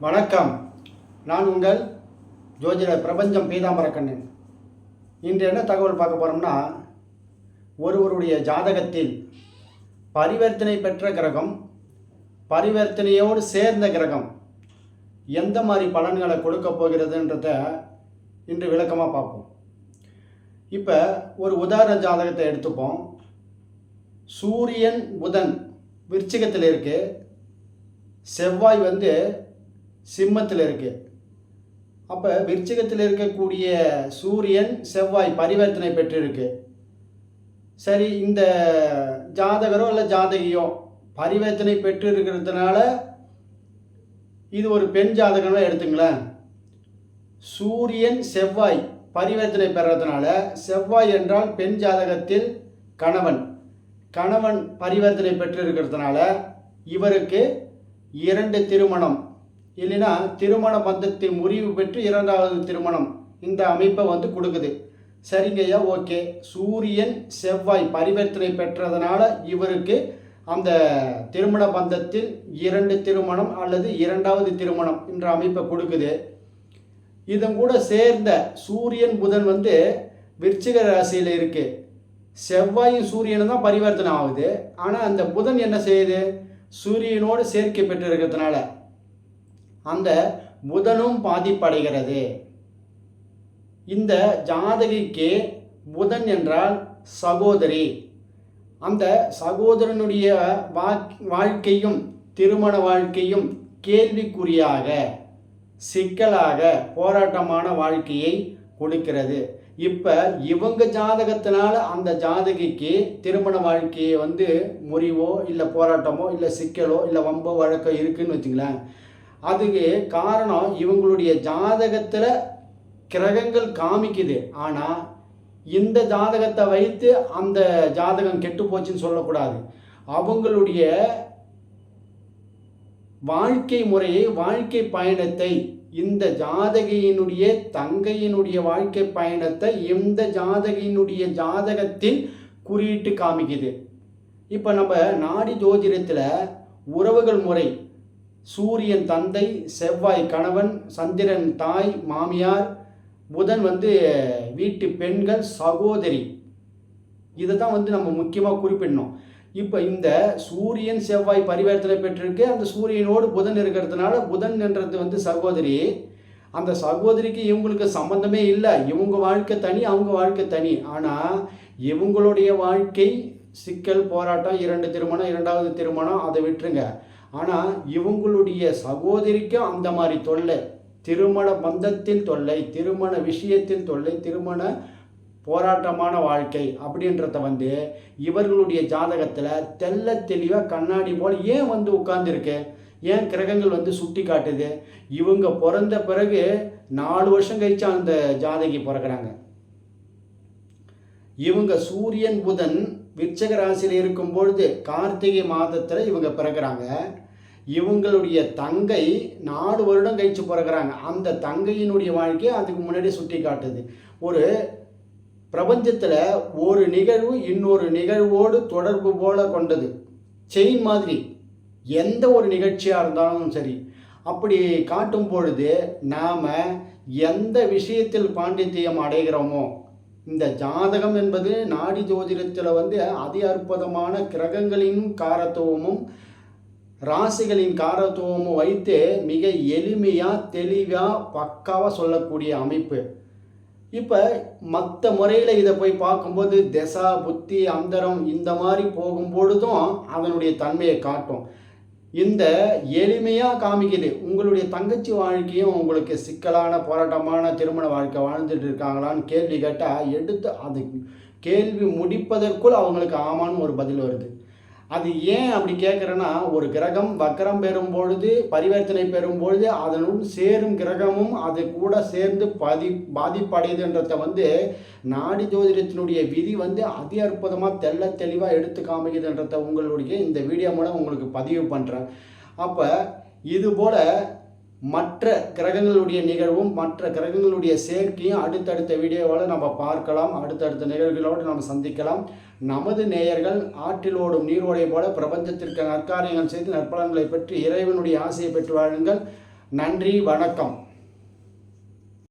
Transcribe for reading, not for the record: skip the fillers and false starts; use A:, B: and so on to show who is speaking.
A: வணக்கம். நான் உங்கள் ஜோதிடர் பிரபஞ்சம் பீதாம்பரக்கண்ணன். இன்று என்ன தகவல் பார்க்க போகிறோம்னா, ஒருவருடைய ஜாதகத்தில் பரிவர்த்தனை பெற்ற கிரகம், பரிவர்த்தனையோடு சேர்ந்த கிரகம் எந்த மாதிரி பலன்களை கொடுக்க போகிறதுன்றத இன்று விளக்கமாக பார்ப்போம். இப்போ ஒரு உதாரண ஜாதகத்தை எடுத்துப்போம். சூரியன் புதன் விருச்சிகத்தில் இருக்குது, செவ்வாய் சிம்மத்தில் இருக்குது. அப்போ விருச்சிகத்தில் இருக்கக்கூடிய சூரியன் செவ்வாய் பரிவர்த்தனை பெற்றிருக்கு. சரி, இந்த ஜாதகரோ இல்லை ஜாதகியோ பரிவர்த்தனை பெற்று இருக்கிறதுனால இது ஒரு பெண் ஜாதகம்லாம் எடுத்துங்களேன். சூரியன் செவ்வாய் பரிவர்த்தனை பெறதுனால, செவ்வாய் என்றால் பெண் ஜாதகத்தில் கணவன், கணவன் பரிவர்த்தனை பெற்று இருக்கிறதுனால இவருக்கு 2 திருமணம், இல்லைன்னா திருமண பந்தத்தில் முறிவு பெற்று 2வது திருமணம், இந்த அமைப்பை கொடுக்குது. சரிங்கய்யா, ஓகே. சூரியன் செவ்வாய் பரிவர்த்தனை பெற்றதுனால இவருக்கு அந்த திருமண பந்தத்தில் 2 திருமணம் அல்லது 2வது திருமணம் என்ற அமைப்பை கொடுக்குது. இதன் கூட சேர்ந்த சூரியன் புதன் விருச்சிக ராசியில் இருக்குது. செவ்வாயும் சூரியனும் தான் பரிவர்த்தனை ஆகுது. ஆனால் அந்த புதன் என்ன செய்யுது? சூரியனோடு சேர்க்கை பெற்று இருக்கிறதுனால அந்த புதனும் பாதிப்படைகிறது. இந்த ஜாதகிக்கு புதன் என்றால் சகோதரி. அந்த சகோதரனுடைய வாழ்க்கையும் திருமண வாழ்க்கையும் கேள்விக்குறியாக, சிக்கலாக, போராட்டமான வாழ்க்கையை கொடுக்கிறது. இப்போ இவங்க ஜாதகத்தினால அந்த ஜாதகிக்கு திருமண வாழ்க்கையை முறிவோ இல்லை போராட்டமோ இல்லை சிக்கலோ இல்லை வம்போ வழக்கோ இருக்குதுன்னு வச்சுங்களேன். அதுக்கு காரணம் இவங்களுடைய ஜாதகத்தில் கிரகங்கள் காமிக்குது. ஆனால் இந்த ஜாதகத்தை வைத்து அந்த ஜாதகம் கெட்டு போச்சுன்னு சொல்லக்கூடாது. அவங்களுடைய வாழ்க்கை முறையை, வாழ்க்கை பயணத்தை, இந்த ஜாதகியினுடைய தங்கையினுடைய வாழ்க்கை பயணத்தை இந்த ஜாதகியினுடைய ஜாதகத்தில் குறியிட்டு காமிக்குது. இப்போ நம்ம நாடி ஜோதிடத்தில் உறவுகள் முறை, சூரியன் தந்தை, செவ்வாய் கணவன், சந்திரன் தாய் மாமியார், புதன் வீட்டு பெண்கள் சகோதரி, இதை தான் நம்ம முக்கியமாக குறிப்பிடணும். இப்போ இந்த சூரியன் செவ்வாய் பரிவர்த்தனை பெற்றிருக்கு. அந்த சூரியனோடு புதன் இருக்கிறதுனால புதன் என்றது சகோதரி. அந்த சகோதரிக்கு இவங்களுக்கு சம்பந்தமே இல்லை. இவங்க வாழ்க்கை தனி, அவங்க வாழ்க்கை தனி. ஆனால் இவங்களுடைய வாழ்க்கை சிக்கல், போராட்டம், 2 திருமணம், 2வது திருமணம், அதை விட்டுருங்க. ஆனால் இவங்களுடைய சகோதரிக்கும் அந்த மாதிரி தொல்லை, திருமண பந்தத்தில் தொல்லை, திருமண விஷயத்தில் தொல்லை, திருமண போராட்டமான வாழ்க்கை அப்படின்றத இவர்களுடைய ஜாதகத்தில் தெல்ல தெளிவாக கண்ணாடி போல் ஏன் உட்கார்ந்துருக்கு? ஏன் கிரகங்கள் சுட்டி காட்டுது? இவங்க பிறந்த பிறகு 4 வருஷம் கழிச்சு அந்த ஜாதகி பிறக்கிறாங்க. இவங்க சூரியன் புதன் விருச்சிக ராசியில் இருக்கும் பொழுது கார்த்திகை மாதத்தில் இவங்க பிறக்கிறாங்க. இவங்களுடைய தங்கை 4 வருடம் கழிச்சு பிறக்கிறாங்க. அந்த தங்கையினுடைய வாழ்க்கையை அதுக்கு முன்னாடி சுட்டி காட்டுது. ஒரு பிரபஞ்சத்தில் ஒரு நிகழ்வு இன்னொரு நிகழ்வோடு தொடர்பு போல கொண்டது, செயின் மாதிரி. எந்த ஒரு நிகழ்ச்சியாக இருந்தாலும் சரி, அப்படி காட்டும் பொழுது நாம் எந்த விஷயத்தில் பாண்டித்தியம் அடைகிறோமோ, இந்த ஜாதகம் என்பது நாடி ஜோதிடத்தில் அதி அற்புதமான கிரகங்களின் காரத்துவமும் ராசிகளின் காரத்துவமும் வைத்து மிக எளிமையாக தெளிவாக பக்காவாக சொல்லக்கூடிய அமைப்பு. இப்போ மற்ற முறையில் இதை போய் பார்க்கும்போது திசா புத்தி அந்தரம் இந்த மாதிரி போகும்பொழுதும் அதனுடைய தன்மையை காட்டும். இந்த எளிமையாக காமிக்குது. உங்களுடைய தங்கச்சி வாழ்க்கையும் உங்களுக்கு சிக்கலான போராட்டமான திருமண வாழ்க்கை வாழ்ந்துட்டு இருக்காங்களான்னு கேள்வி கேட்டால் எடுத்து அது கேள்வி முடிப்பதற்குள் அவங்களுக்கு ஆமான்னு ஒரு பதில் வருது. அது ஏன் அப்படி கேட்குறேன்னா, ஒரு கிரகம் வக்கரம் பெறும் பொழுது, பரிவர்த்தனை பெறும் பொழுது அதனுடன் சேரும் கிரகமும் அது கூட சேர்ந்து பாதிப்படையுதுன்றத நாடி ஜோதிடத்தினுடைய விதி அதி அற்புதமாக தெல்ல தெளிவாக எடுத்து காமிக்குதுன்றத உங்களுடைய இந்த வீடியோ மூலம் உங்களுக்கு பதிவு பண்ணுறேன். அப்போ இதுபோல் மற்ற கிரகங்களுடைய நிகழ்வும் மற்ற கிரகங்களுடைய சேர்க்கையும் அடுத்தடுத்த வீடியோவால் நம்ம பார்க்கலாம். அடுத்தடுத்த நிகழ்வுகளோடு நம்ம சந்திக்கலாம். நமது நேயர்கள் ஆற்றில் ஓடும் நீரோடை போல பிரபஞ்சத்திற்கு நற்காரியங்கள் செய்து நற்பலன்களை பெற்று இறைவனுடைய ஆசையை பெற்று வாழுங்கள். நன்றி, வணக்கம்.